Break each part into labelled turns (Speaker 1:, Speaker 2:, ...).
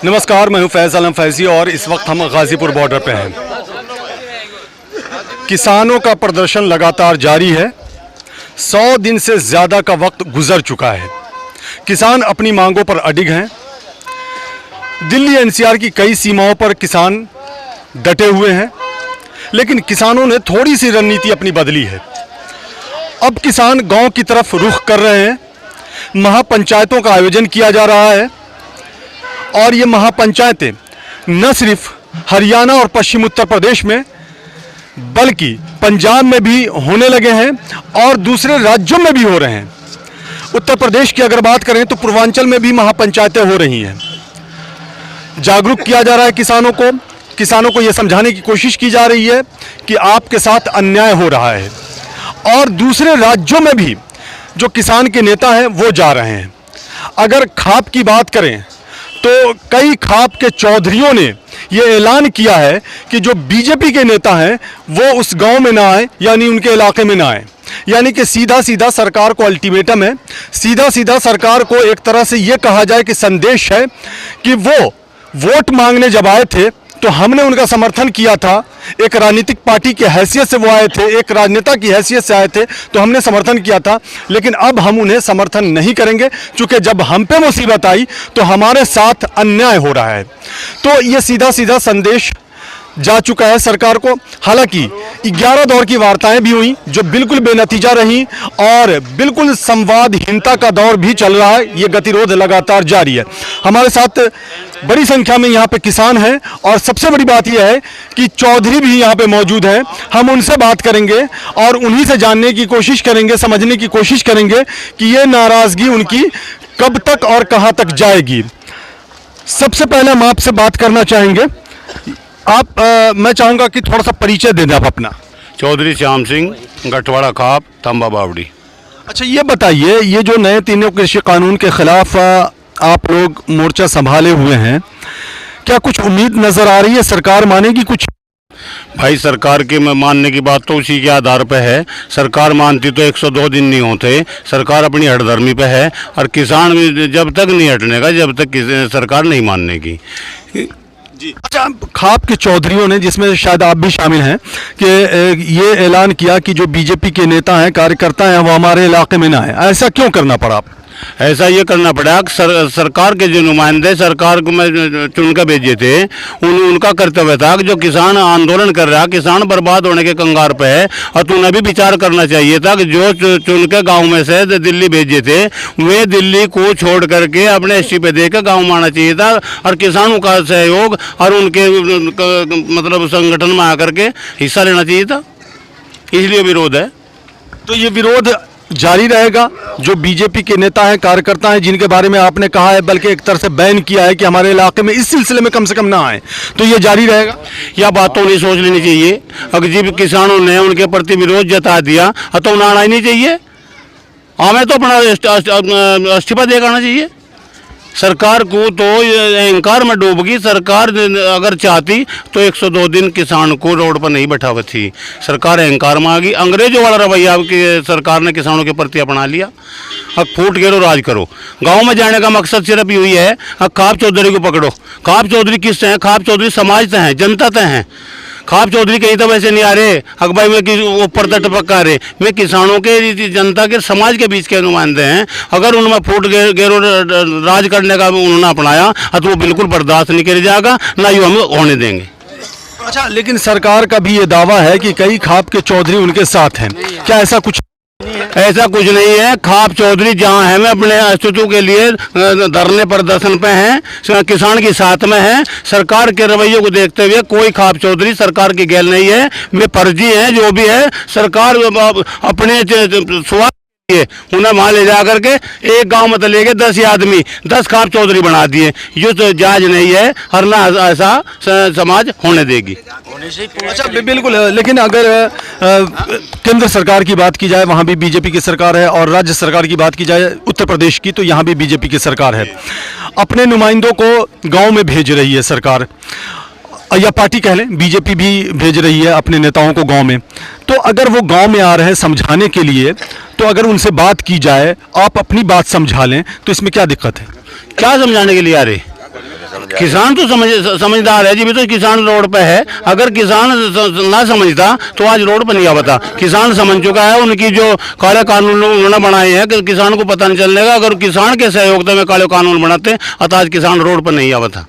Speaker 1: नमस्कार, मैं हूं फैज़ आलम फैज़ी और इस वक्त हम गाज़ीपुर बॉर्डर पे हैं। किसानों का प्रदर्शन लगातार जारी है। 100 दिन से ज़्यादा का वक्त गुजर चुका है। किसान अपनी मांगों पर अडिग हैं। दिल्ली एनसीआर की कई सीमाओं पर किसान डटे हुए हैं, लेकिन किसानों ने थोड़ी सी रणनीति अपनी बदली है। अब किसान गांव की तरफ रुख कर रहे हैं। महापंचायतों का आयोजन किया जा रहा है और ये महापंचायतें न सिर्फ हरियाणा और पश्चिम उत्तर प्रदेश में बल्कि पंजाब में भी होने लगे हैं और दूसरे राज्यों में भी हो रहे हैं। उत्तर प्रदेश की अगर बात करें तो पूर्वांचल में भी महापंचायतें हो रही हैं। जागरूक किया जा रहा है किसानों को यह समझाने की कोशिश की जा रही है कि आपके साथ अन्याय हो रहा है। और दूसरे राज्यों में भी जो किसान के नेता हैं वो जा रहे हैं। अगर खाप की बात करें तो कई खाप के चौधरियों ने ये ऐलान किया है कि जो बीजेपी के नेता हैं वो उस गांव में ना आए, यानी उनके इलाके में ना आए। यानी कि सीधा सीधा सरकार को अल्टीमेटम है, सीधा सीधा सरकार को एक तरह से ये कहा जाए कि संदेश है कि वो वोट मांगने जब आए थे तो हमने उनका समर्थन किया था। एक राजनीतिक पार्टी की हैसियत से वो आए थे, एक राजनेता की हैसियत से आए थे, तो हमने समर्थन किया था। लेकिन अब हम उन्हें समर्थन नहीं करेंगे, क्योंकि जब हम पे मुसीबत आई तो हमारे साथ अन्याय हो रहा है। तो ये सीधा सीधा संदेश जा चुका है सरकार को। हालांकि 11 दौर की वार्ताएं भी हुई जो बिल्कुल बेनतीजा रही और बिल्कुल संवादहीनता का दौर भी चल रहा है। ये गतिरोध लगातार जारी है। हमारे साथ बड़ी संख्या में यहाँ पे किसान हैं और सबसे बड़ी बात यह है कि चौधरी भी यहाँ पे मौजूद हैं। हम उनसे बात करेंगे और उन्हीं से जानने की कोशिश करेंगे, समझने की कोशिश करेंगे कि ये नाराज़गी उनकी कब तक और कहाँ तक जाएगी। सबसे पहले हम आपसे बात करना चाहेंगे। मैं चाहूँगा कि थोड़ा सा परिचय दे दें आप अपना।
Speaker 2: चौधरी श्याम सिंह, गठवाड़ा खाप, तंबा बावड़ी।
Speaker 1: अच्छा, ये बताइए, ये जो नए तीनों कृषि कानून के खिलाफ आप लोग मोर्चा संभाले हुए हैं, क्या कुछ उम्मीद नजर आ रही है सरकार मानेगी कुछ?
Speaker 2: भाई, सरकार के मानने की बात तो उसी के आधार पे है। सरकार मानती तो 102 दिन नहीं होते। सरकार अपनी हठधर्मी पे है और किसान जब तक नहीं हटने का, जब तक सरकार नहीं मानने की।
Speaker 1: जी। अच्छा, खाप के चौधरियों ने, जिसमें शायद आप भी शामिल हैं, कि ये ऐलान किया कि जो बीजेपी के नेता हैं, कार्यकर्ता हैं, वो हमारे इलाके में ना आए। ऐसा क्यों करना पड़ा?
Speaker 2: ऐसा ये करना पड़ा कि सरकार के जो नुमाइंदे सरकार को में चुन कर भेजे थे, उनका कर्तव्य था कि जो किसान आंदोलन कर रहा, किसान बर्बाद होने के कंगार पे है, और तो उन्हें भी विचार करना चाहिए था कि जो चुन के गाँव में से दिल्ली भेजे थे वे दिल्ली को छोड़ करके अपने एसटी पे देकर गाँव में आना चाहिए था और किसानों का सहयोग और उनके मतलब संगठन में आकर के हिस्सा लेना चाहिए था। इसलिए विरोध है।
Speaker 1: तो ये विरोध जारी रहेगा? जो बीजेपी के नेता हैं, कार्यकर्ता हैं, जिनके बारे में आपने कहा है, बल्कि एक तरह से बैन किया है कि हमारे इलाके में इस सिलसिले में कम से कम ना आए, तो ये जारी रहेगा?
Speaker 2: यह बात तो नहीं सोच लेनी चाहिए। अगर जब किसानों ने उनके प्रति विरोध जता दिया तो उन्हें आना ही नहीं चाहिए। हमें तो अपना इस्तीफा देकर आना चाहिए। सरकार को तो अहंकार में डूब गई। सरकार अगर चाहती तो 102 दिन किसान को रोड पर नहीं बैठावत थी। सरकार अहंकार में आ गई। अंग्रेजों वाला रवैया सरकार ने किसानों के प्रति अपना लिया। अब फूट गेरो राज करो। गांव में जाने का मकसद सिर्फ यही है, अब खाप चौधरी को पकड़ो। खाप चौधरी किससे हैं? खाप चौधरी समाज से हैं, जनता से हैं। खाप चौधरी कहीं तो वैसे नहीं आ रहे अकबाई में कि ऊपर तट पक्का रहे। वे किसानों के, जनता के, समाज के बीच के नुमाइंदे हैं। अगर उनमें फूट गेरो राज करने का उन्होंने अपनाया तो वो बिल्कुल बर्दाश्त नहीं किया जाएगा, ना ही हम होने देंगे।
Speaker 1: अच्छा, लेकिन सरकार का भी ये दावा है कि कई खाप के चौधरी उनके साथ हैं। क्या ऐसा कुछ?
Speaker 2: ऐसा कुछ नहीं है। खाप चौधरी जहाँ है, मैं अपने अस्तित्व के लिए धरने प्रदर्शन पे हैं, किसान के साथ में हैं। सरकार के रवैये को देखते हुए कोई खाप चौधरी सरकार की गैल नहीं है। वे फर्जी हैं। जो भी है, सरकार अपने स्वार्थ उन्हें वहाँ ले जा करके एक गांव में तो ले गए 10 आदमी, 10 खाप चौधरी बना दिए। ये तो जायज नहीं है और ना ऐसा समाज होने देगी।
Speaker 1: अच्छा, बिल्कुल। लेकिन अगर केंद्र सरकार की बात की जाए, वहाँ भी बीजेपी की सरकार है, और राज्य सरकार की बात की जाए उत्तर प्रदेश की, तो यहाँ भी बीजेपी की सरकार है। अपने नुमाइंदों को गाँव में भेज रही है सरकार, या पार्टी कह लें, बीजेपी भी भेज रही है अपने नेताओं को गांव में। तो अगर वो गांव में आ रहे हैं समझाने के लिए, तो अगर उनसे बात की जाए, आप अपनी बात समझा लें, तो इसमें क्या दिक्कत है?
Speaker 2: क्या समझाने के लिए आ रहे? किसान तो समझदार है जी, भी तो किसान रोड पे है। अगर किसान ना समझता तो आज रोड पर नहीं आवता। किसान समझ चुका है, उनकी जो काले कानून उन्होंने बनाए हैं कि किसान को पता नहीं चलेगा। अगर किसान के सहयोग में काले कानून बनाते तो आज किसान रोड पर नहीं आवता।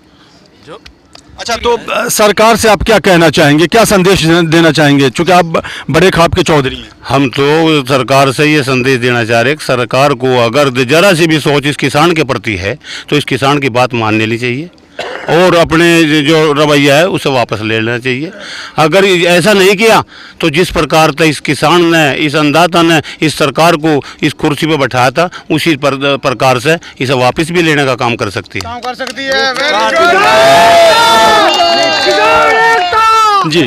Speaker 1: अच्छा, तो सरकार से आप क्या कहना चाहेंगे, क्या संदेश देना चाहेंगे, चूंकि आप बड़े खाप के चौधरी हैं?
Speaker 2: हम तो सरकार से ये संदेश देना चाह रहे हैं कि सरकार को अगर जरा सी भी सोच इस किसान के प्रति है तो इस किसान की बात मान लेनी चाहिए और अपने जो रवैया है उसे वापस ले लेना चाहिए। अगर ऐसा नहीं किया तो जिस प्रकार से इस किसान ने, इस अन्नदाता ने इस सरकार को इस कुर्सी पर बैठाया था, उसी प्रकार से इसे वापस भी लेने का काम कर सकती है।
Speaker 1: जी,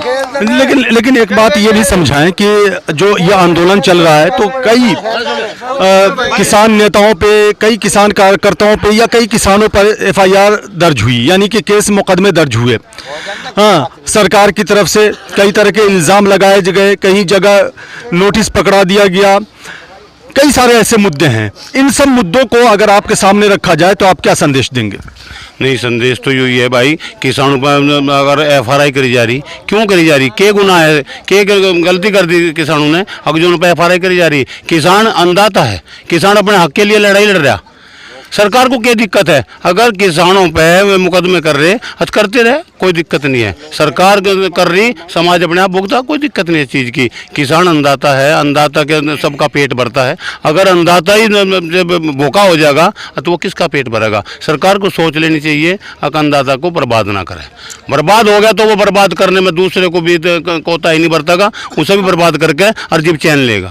Speaker 1: लेकिन एक बात ये भी समझाएं कि जो ये आंदोलन चल रहा है तो कई किसान नेताओं पे, कई किसान कार्यकर्ताओं पे या कई किसानों पर एफआईआर दर्ज हुई, यानी कि केस मुकदमे दर्ज हुए। हाँ, सरकार की तरफ से कई तरह के इल्ज़ाम लगाए गए, कई जगह नोटिस पकड़ा दिया गया, कई सारे ऐसे मुद्दे हैं। इन सब मुद्दों को अगर आपके सामने रखा जाए तो आप क्या संदेश देंगे?
Speaker 2: नहीं, संदेश तो यही है भाई, किसानों पर अगर एफआरआई करी जा रही, क्यों करी जा रही, क्या गुनाह है, क्या गलती कर दी किसानों ने, अगर जो उन पर एफआरआई करी जा रही? किसान अन्नदाता है, किसान अपने हक के लिए लड़ाई लड़ रहा। सरकार को क्या दिक्कत है अगर किसानों पे मुकदमे कर रहे, करते रहे, कोई दिक्कत नहीं है। सरकार कर रही, समाज अपने आप भुगता, कोई दिक्कत नहीं है चीज़ की। किसान अन्नदाता है, अन्नदाता के सबका पेट भरता है। अगर अन्नदाता ही जब भूखा हो जाएगा तो वो किसका पेट भरेगा? सरकार को सोच लेनी चाहिए कि अन्नदाता को बर्बाद ना करे। बर्बाद हो गया तो वो बर्बाद करने में दूसरे को भी कोताही नहीं बरतेगा, उसे भी बर्बाद करके और जीव चैन लेगा।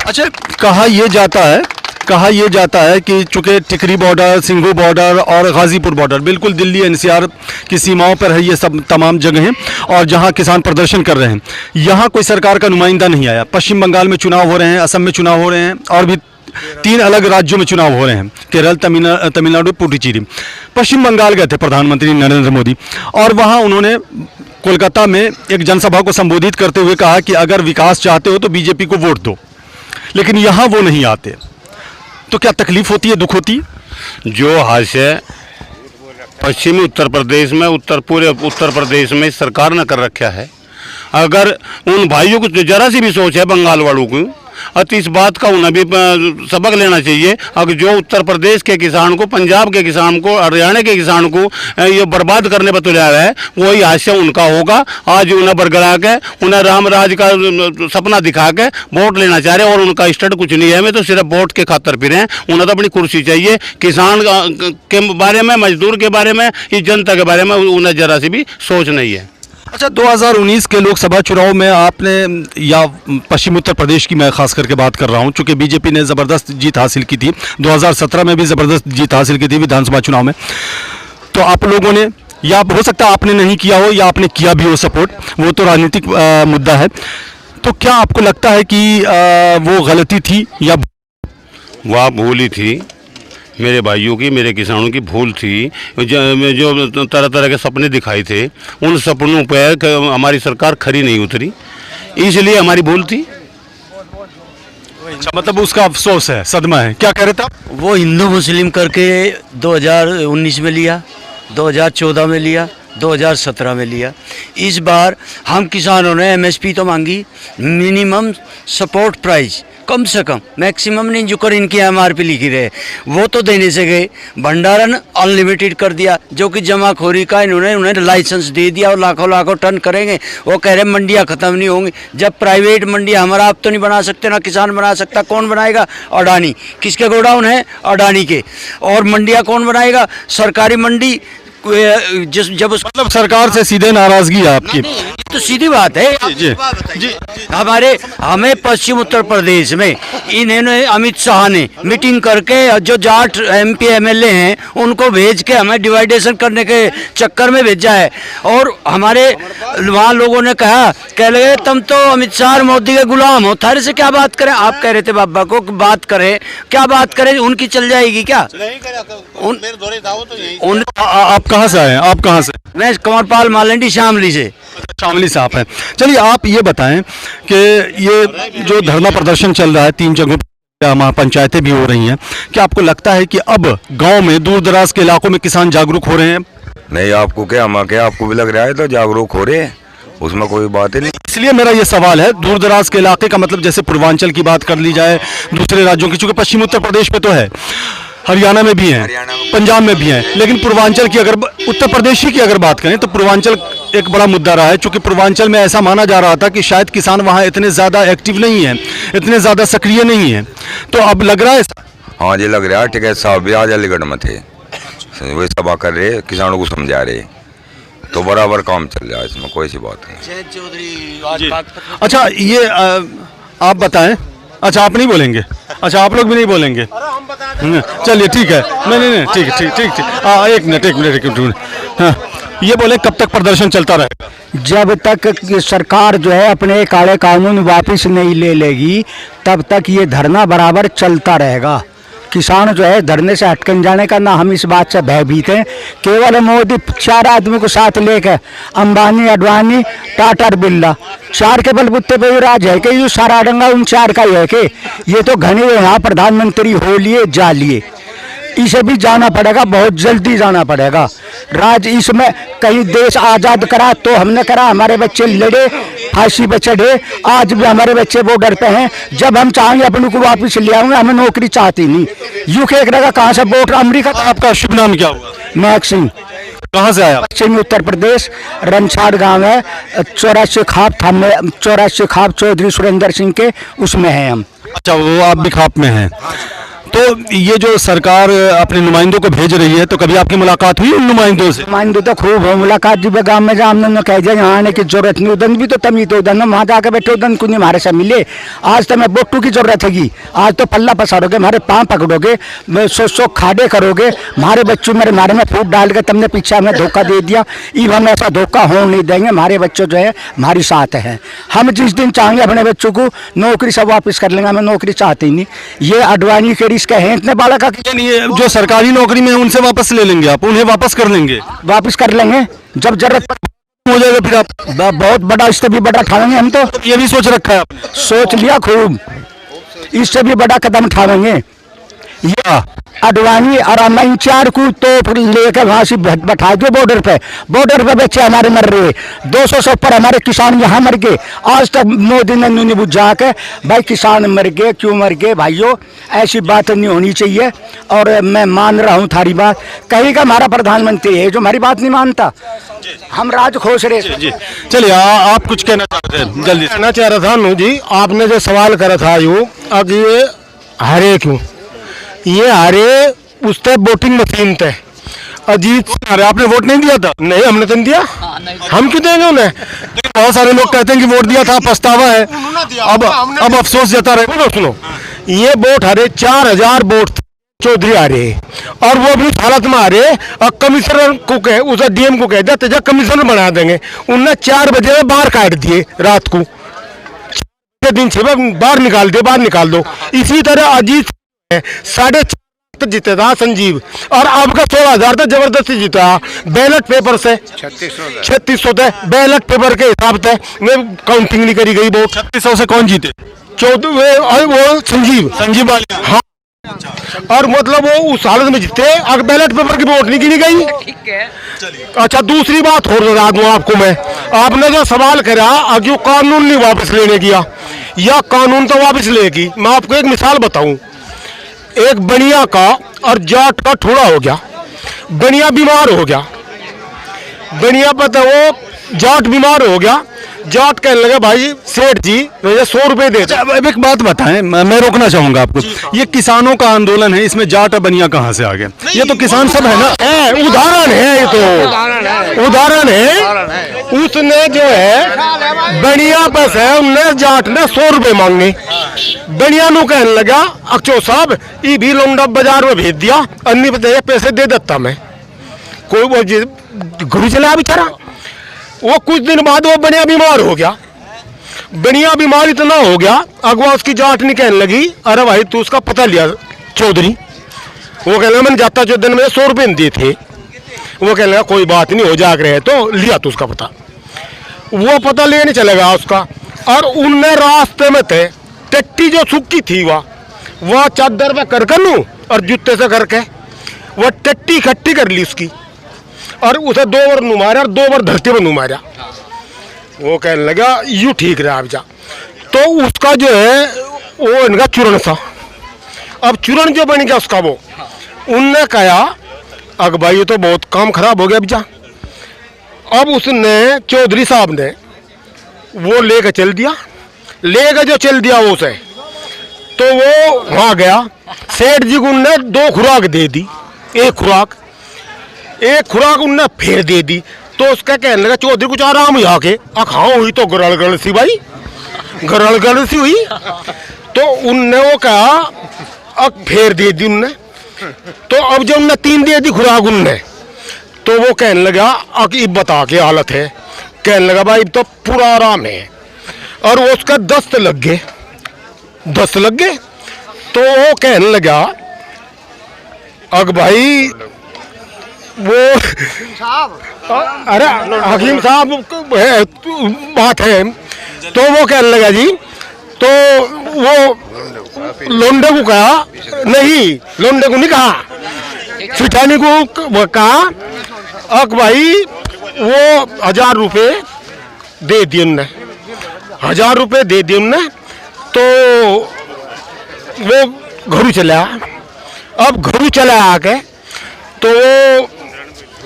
Speaker 1: अच्छा, कहा यह जाता है कि चूंकि टिकरी बॉर्डर, सिंघू बॉर्डर और गाजीपुर बॉर्डर बिल्कुल दिल्ली एनसीआर की सीमाओं पर है, ये सब तमाम जगहें, और जहां किसान प्रदर्शन कर रहे हैं, यहाँ कोई सरकार का नुमाइंदा नहीं आया। पश्चिम बंगाल में चुनाव हो रहे हैं, असम में चुनाव हो रहे हैं, और भी 3 अलग राज्यों में चुनाव हो रहे हैं, केरल, तमिलनाडु, पुडुचेरी। पश्चिम बंगाल गए थे प्रधानमंत्री नरेंद्र मोदी, और वहाँ उन्होंने कोलकाता में एक जनसभा को संबोधित करते हुए कहा कि अगर विकास चाहते हो तो बीजेपी को वोट दो, लेकिन यहाँ वो नहीं आते। तो क्या तकलीफ होती है, दुख होती है?
Speaker 2: जो हादसे पश्चिमी उत्तर प्रदेश में, पूरे उत्तर प्रदेश में सरकार ने कर रखा है, अगर उन भाइयों को जरा सी भी सोच है बंगाल वालों को, अति इस बात का उन्हें भी सबक लेना चाहिए। अगर जो उत्तर प्रदेश के किसान को, पंजाब के किसान को, हरियाणा के किसान को ये बर्बाद करने पर तुला है, वही हादसा उनका होगा। आज उन्हें बरगला के, उन्हें राम राज का सपना दिखा के वोट लेना चाह रहे हैं, और उनका स्टैंड कुछ नहीं है। मैं तो सिर्फ वोट के खातर फिर हैं, उन्हें तो अपनी कुर्सी चाहिए। किसान के बारे में, मजदूर के बारे में, इस जनता के बारे में उन्हें जरा सी भी सोच नहीं है।
Speaker 1: अच्छा, 2019 के लोकसभा चुनाव में आपने, या पश्चिम उत्तर प्रदेश की मैं खास करके बात कर रहा हूं, चूंकि बीजेपी ने ज़बरदस्त जीत हासिल की थी, 2017 में भी ज़बरदस्त जीत हासिल की थी विधानसभा चुनाव में, तो आप लोगों ने, या हो सकता है आपने नहीं किया हो या आपने किया भी हो सपोर्ट, वो तो राजनीतिक मुद्दा है, तो क्या आपको लगता है कि वो गलती थी या
Speaker 2: वह भूल ही थी? मेरे भाइयों की, मेरे किसानों की भूल थी। जो तरह तरह के सपने दिखाए थे, उन सपनों पर हमारी सरकार खरी नहीं उतरी, इसलिए हमारी भूल थी।
Speaker 1: अच्छा, मतलब उसका अफसोस है, सदमा है। क्या कह रहे थे आप?
Speaker 3: वो हिंदू मुस्लिम करके 2019 में लिया, 2014 में लिया, 2017 में लिया। इस बार हम किसानों ने एमएसपी तो मांगी, मिनिमम सपोर्ट प्राइस, कम से कम, मैक्सिमम नहीं जो कर इनकी एमआरपी लिखी रहे वो तो देने से गए। भंडारण अनलिमिटेड कर दिया, जो कि जमाखोरी का इन्होंने उन्हें लाइसेंस दे दिया, और लाखों लाखों टन करेंगे। वो कह रहे मंडियाँ ख़त्म नहीं होंगी। जब प्राइवेट मंडियाँ हमारा आप तो नहीं बना सकते, ना किसान बना सकता, कौन बनाएगा? अडानी। किसके गोडाउन है? अडानी के। और मंडियाँ कौन बनाएगा? सरकारी मंडी। जब
Speaker 1: मतलब सरकार से सीधे नाराजगी है आपकी?
Speaker 3: तो सीधी बात है।
Speaker 1: जी, जी,
Speaker 3: हमें पश्चिम उत्तर प्रदेश में इन्होंने, अमित शाह ने मीटिंग करके जो जाट एमपी एमएलए हैं उनको भेज के हमें डिवाइडेशन करने के चक्कर में भेजा है। और हमारे वहाँ लोगों ने कह लगे तुम तो अमित शाह और मोदी के गुलाम हो, थारे से क्या बात करें? आप कह रहे थे बाबा को बात करें, क्या बात करें? उनकी चल जाएगी क्या?
Speaker 1: आप कहाँ से आए हैं? आप कहाँ से?
Speaker 3: मैं कंवरपाल मालंडी शामली से।
Speaker 1: शामली से आप हैं। चलिए, आप ये बताएं कि ये जो धरना प्रदर्शन चल रहा है 3 जगहों, पंचायतें भी हो रही हैं, क्या आपको लगता है कि अब गांव में दूर दराज के इलाकों में किसान जागरूक हो रहे हैं?
Speaker 4: नहीं, आपको क्या आपको भी लग रहा है तो जागरूक हो रहे हैं, उसमें कोई बात ही नहीं।
Speaker 1: इसलिए मेरा ये सवाल है, दूर दराज के इलाके का मतलब जैसे पूर्वांचल की बात कर ली जाए, दूसरे राज्यों की, चूंकि पश्चिमी उत्तर प्रदेश में तो है, हरियाणा में भी हैं, पंजाब में भी हैं, लेकिन पूर्वांचल की अगर उत्तर प्रदेश की अगर बात करें तो पूर्वांचल एक बड़ा मुद्दा रहा है, चूंकि पूर्वांचल में ऐसा माना जा रहा था कि शायद किसान वहाँ इतने ज़्यादा एक्टिव नहीं है, इतने ज़्यादा सक्रिय नहीं है, तो अब लग रहा है।
Speaker 4: हाँ जी, लग रहा है। टिकैत साहब भी आज अलीगढ़ में थे, वही सभा कर रहे, किसानों को समझा रहे, तो बराबर काम चल रहा है, इसमें कोई सी बात नहीं।
Speaker 1: अच्छा, ये आप बताएं। अच्छा, आप नहीं बोलेंगे? अच्छा, आप लोग भी नहीं बोलेंगे? चलिए ठीक है, नहीं ठीक है, ठीक एक मिनट। हाँ, ये बोले कब तक प्रदर्शन चलता रहेगा?
Speaker 5: जब तक कि सरकार जो है अपने काले कानून वापस नहीं ले लेगी तब तक ये धरना बराबर चलता रहेगा। किसान जो है धरने से हटकन जाने का ना हम इस बात से भयभीत हैं। केवल मोदी 4 आदमी को साथ लेकर, अंबानी, अडवाणी, टाटा, बिरला, 4 के बलबूते पे राज है कि ये सारा डंगा उन 4 का ही है कि ये तो घने यहाँ प्रधानमंत्री हो लिए जा लिए। इसे भी जाना पड़ेगा, बहुत जल्दी जाना पड़ेगा। राज इसमें कहीं देश आज़ाद करा तो हमने करा, हमारे बच्चे लड़े, फांसी पे चढ़े, आज भी हमारे बच्चे बॉर्डर पे हैं। जब हम चाहेंगे अपने को वापस ले आएंगे, हमें नौकरी चाहती नहीं। यूके एक जगह कहाँ से वोट, अमेरिका।
Speaker 1: आपका शुभ नाम क्या हुआ?
Speaker 5: महक सिंह।
Speaker 1: कहाँ से आया?
Speaker 5: पश्चिमी उत्तर प्रदेश, रनछाड़ गांव है, 84 खाप चौधरी सुरेंद्र सिंह के उसमें हैं हम।
Speaker 1: अच्छा, वो आप भी खाप में हैं। तो ये जो सरकार अपने नुमाइंदों को भेज रही है, तो कभी आपकी मुलाकात हुई उन नुमाइंदों से?
Speaker 5: नुमाइंदों तो खूब हो मुलाकात जी, गाँव में जहाँ हमने कह दिया यहाँ आने की जरूरत नहीं, उदन भी तो तमी तो उदन वहाँ जाकर बैठे, उदन को नहीं हमारे से मिले। आज तो मैं बोटू की जरूरत हैगी, आज तो पल्ला पसारोगे, हमारे पाँव पकड़ोगे, सो खाड़े करोगे, हमारे बच्चों मेरे मारे में फूट डाल के तुमने पीछे हमें धोखा दे दिया। ई हम ऐसा धोखा हो नहीं देंगे, हमारे बच्चों जो है हमारी साथ हैं। हम जिस दिन चाहेंगे अपने बच्चों को नौकरी सब वापस कर लेंगे, हमें नौकरी चाहते ही नहीं। ये अडवाणी के रिस्क है इतने बालक का,
Speaker 1: ये जो सरकारी नौकरी में है उनसे वापस ले लेंगे आप? उन्हें वापस कर लेंगे?
Speaker 5: वापस कर लेंगे जब जरूरत
Speaker 1: हो जाएगा, फिर आप
Speaker 5: बहुत बड़ा, इससे भी बड़ा उठाएंगे हम। तो
Speaker 1: ये भी सोच रखा है आपने?
Speaker 5: सोच लिया खूब, इससे भी बड़ा कदम उठाएंगे। या अडवाणी और हम इन 4 को तो लेकर वहाँ से बैठा दो बॉर्डर पे बच्चे हमारे मर रहे, 200 से ऊपर हमारे किसान यहाँ मर गए। आज तक मोदी ने नहीं बुझा के भाई किसान मर गए, क्यों मर गए भाइयों, ऐसी बात नहीं होनी चाहिए। और मैं मान रहा हूँ थारी बात, कहीं का हमारा प्रधानमंत्री है जो हमारी बात नहीं मानता, हम राज खोज रहे।
Speaker 1: जी चलिए, आप कुछ कहना चाहते हैं? जल्दी
Speaker 6: कहना चाह रहा था जी, आपने जो सवाल करा था यो अब ये हारे क्यों, ये हारे उस तक वोटिंग मशीन थे। अजीत
Speaker 1: अरे आपने वोट नहीं दिया था?
Speaker 6: नहीं, हमने तो नहीं दिया, हम क्यों देंगे उन्हें?
Speaker 1: लेकिन बहुत सारे लोग कहते हैं कि वोट दिया था, पछतावा है, अब अफसोस जता रहे।
Speaker 6: सुनो, ये वोट हारे 4000 वोट चौधरी आ रहे, और वो भी हालत में आ रहे। और कमिश्नर को कहे, उसे डीएम को कह दिया तेजा कमिश्नर बना देंगे, उनने 4 बजे बाहर काट दिए रात को, दिन 6 बाहर निकाल दो। इसी तरह अजीत 4.5 जीते था संजीव, और अब का 16,000 तक जबरदस्ती जीता बैलेट पेपर से, 3600 थे बैलेट पेपर के हिसाब से, में काउंटिंग नहीं करी गई वोट।
Speaker 1: 3600 से कौन जीते?
Speaker 6: 14 वो संजीव वाले। हाँ, और मतलब वो उस हालत में जीते, अगर बैलेट पेपर की वोट नहीं गिनी गई। अच्छा, दूसरी बात और बता दूं आपको मैं, आपने जो सवाल करा अगर कानून नहीं वापस लेने किया, या कानून तो वापस लेगी। मैं आपको एक मिसाल बताऊं, एक बनिया का और जाट का ठोड़ा हो गया, बनिया बीमार हो गया, बनिया पता वो जाट बीमार हो गया, जाट कहने लगा भाई सेठ जी मुझे 100 रुपए दे दो।
Speaker 1: अब एक बात बताएं, मैं रोकना चाहूंगा आपको, ये किसानों का आंदोलन है, इसमें जाट और बनिया कहाँ से आ गए? ये तो किसान सब है ना।
Speaker 6: उदाहरण है, ये तो उदाहरण है। उसने जो है बनिया पर है, उनने जाट ने 100 रुपए मांगे, बनिया नु कहने लगा अक्षो साहब ये भी लौंडा बाजार में भेज दिया, अन्य बताइए पैसे दे देता मैं, कोई वो गुरु चला बेचारा। वो कुछ दिन बाद वो बनिया बीमार हो गया, बनिया बीमार इतना हो गया, अगवा उसकी जाट नहीं कहने लगी अरे भाई तू उसका पता लिया चौधरी, वो कहने लगा मैंने जाता 14 दिन में 100 रुपये दिए थे, वो कहने लगा कोई बात नहीं हो जाग रहे तो लिया तू उसका पता। वो पता लेने चले गया उसका, और उनने रास्ते में थे टट्टी जो सूखी थी वह वह चादर पे कर लूँ और जूते से करके वह टट्टी खट्टी कर ली उसकी, और उसे 2 बार नू मारा और 2 बार धरती पर नू मारा। वो कहने लगा यूँ ठीक रहा अब जा। तो उसका जो है वो इनका चूर्ण था। अब चूर्ण जो बन गया उसका, वो उनने कहा अग भाई ये तो बहुत काम खराब हो गया अब जा। अब उसने चौधरी साहब ने वो लेकर चल दिया, लेकर जो चल दिया वो उसे, तो वो वहाँ गया। सेठ जी को उनने 2 खुराक दे दी, एक खुराक उनने फिर दे दी। तो उसका कहने लगा चौधरी कुछ आराम यहाँ के खाओ हुई तो गड़गड़ सी भाई, गड़गड़ सी हुई। तो उनने वो कहा अब फिर दे दी उनने। तो अब जब उनने 3 दे दी खुराक उनने, तो वो कहने लगा अब बता के हालत है। कहने लगा भाई तो पूरा आराम है। और वो उसका 10 लग गए। तो वो कहने लगा अग भाई वो अरे हकीम साहब बात है। तो वो कहने लगा जी, तो वो लोंडे को कहा, नहीं लोंडे को नहीं कहा, सिठानी को कहा अक भाई वो 1000 रुपये दे दिए उनने, 1000 रुपये दे दिए उनने। तो वो घरू चला। अब घरू चला आके तो वो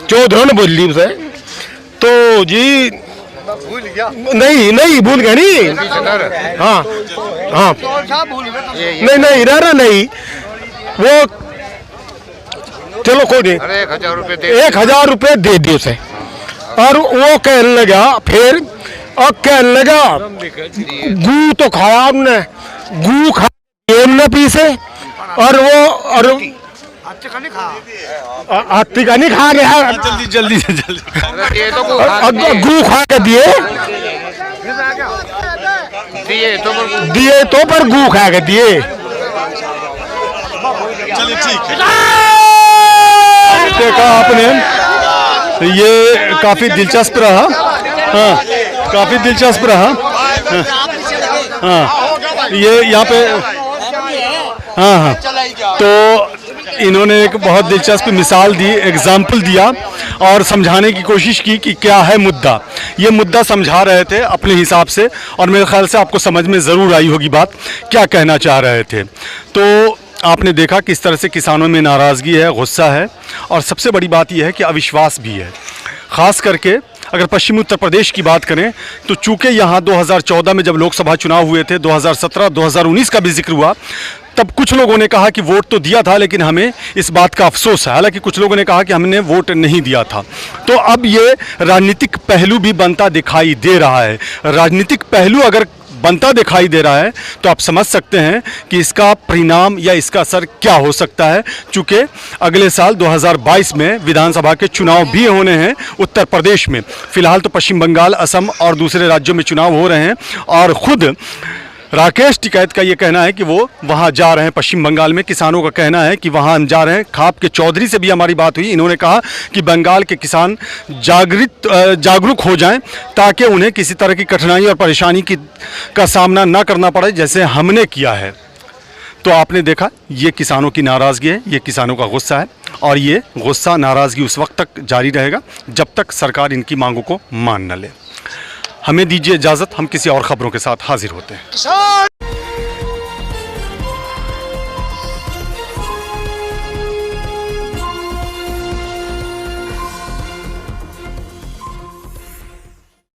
Speaker 6: चौधरी ने बोल ली उसे, तो जी नहीं भूल गया नहीं, हाँ नहीं रहा नहीं वो, चलो कोई नहीं, 1000 रुपये दे दिए उसे। और वो कहने लगा फिर, और कहने लगा गू तो खाया हमने, गू खाया हमने पीसे, और वो और हाथी का नहीं खा गया,
Speaker 1: जल्दी
Speaker 6: गू खा के दिए तो पर गू खा के दिए।
Speaker 1: चलिए ठीक है, देखा आपने, ये काफी दिलचस्प रहा। हाँ, काफी दिलचस्प रहा। हाँ, ये यहाँ पे हाँ, तो इन्होंने एक बहुत दिलचस्प मिसाल दी, एग्जाम्पल दिया और समझाने की कोशिश की कि क्या है मुद्दा। ये मुद्दा समझा रहे थे अपने हिसाब से, और मेरे ख्याल से आपको समझ में ज़रूर आई होगी बात क्या कहना चाह रहे थे। तो आपने देखा किस तरह से किसानों में नाराज़गी है, गुस्सा है, और सबसे बड़ी बात यह है कि अविश्वास भी है। ख़ास करके अगर पश्चिमी उत्तर प्रदेश की बात करें तो चूँकि यहाँ 2014 में जब लोकसभा चुनाव हुए थे, 2017, 2019 का भी जिक्र हुआ, तब कुछ लोगों ने कहा कि वोट तो दिया था लेकिन हमें इस बात का अफसोस है। हालांकि कुछ लोगों ने कहा कि हमने वोट नहीं दिया था। तो अब ये राजनीतिक पहलू भी बनता दिखाई दे रहा है। राजनीतिक पहलू अगर बनता दिखाई दे रहा है तो आप समझ सकते हैं कि इसका परिणाम या इसका असर क्या हो सकता है। चूँकि अगले साल 2022 में विधानसभा के चुनाव भी होने हैं उत्तर प्रदेश में। फ़िलहाल तो पश्चिम बंगाल, असम और दूसरे राज्यों में चुनाव हो रहे हैं, और ख़ुद राकेश टिकैत का ये कहना है कि वो वहाँ जा रहे हैं पश्चिम बंगाल में। किसानों का कहना है कि वहाँ हम जा रहे हैं। खाप के चौधरी से भी हमारी बात हुई, इन्होंने कहा कि बंगाल के किसान जागरूक हो जाएं ताकि उन्हें किसी तरह की कठिनाई और परेशानी का सामना ना करना पड़े जैसे हमने किया है। तो आपने देखा, ये किसानों की नाराज़गी है, ये किसानों का गुस्सा है, और ये गुस्सा नाराज़गी उस वक्त तक जारी रहेगा जब तक सरकार इनकी मांगों को मान न ले। हमें दीजिए इजाज़त, हम किसी और ख़बरों के साथ हाजिर होते हैं।